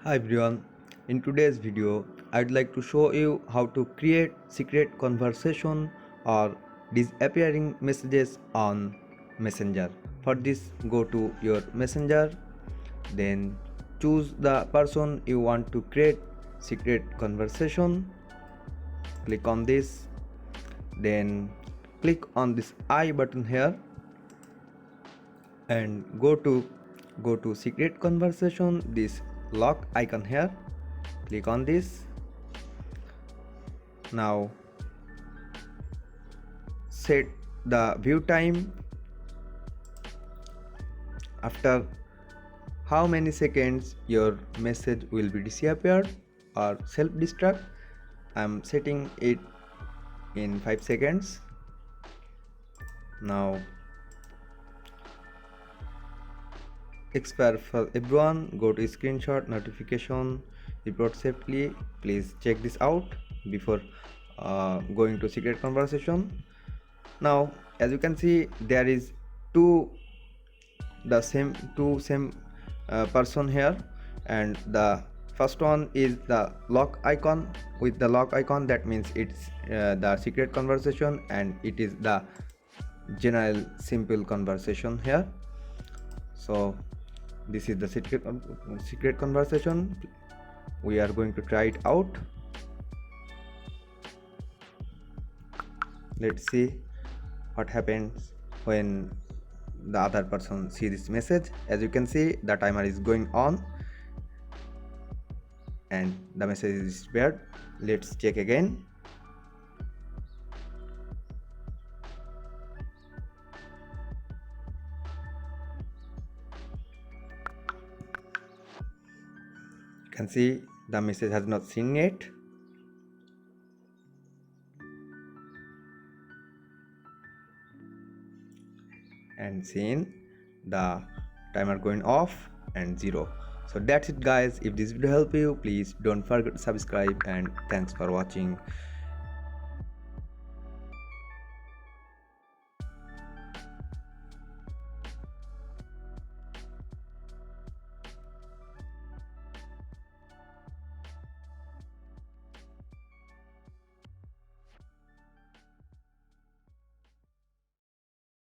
Hi everyone, in today's video I'd like to show you how to create secret conversation or disappearing messages on Messenger. For this, go to your Messenger, then choose the person you want to create secret conversation, click on this, then click on this I button here and go to secret conversation, this lock icon here, click on this. Now set the view time, after how many seconds your message will be disappeared or self-destruct. I'm setting it in 5 seconds. Now expire for everyone, go to screenshot notification report safely. Please check this out before going to secret conversation. Now as you can see, there is two same person here, and the first one is the lock icon. With the lock icon, that means it's the secret conversation, and it is the general simple conversation here. So this is the secret conversation. We are going to try it out. Let's see what happens when the other person see this message. As you can see, the timer is going on and the message is disappeared. Let's check again. You can see the message has not seen yet. And seen the timer going off and 0. So that's it guys. If this video helped you, please don't forget to subscribe, and thanks for watching.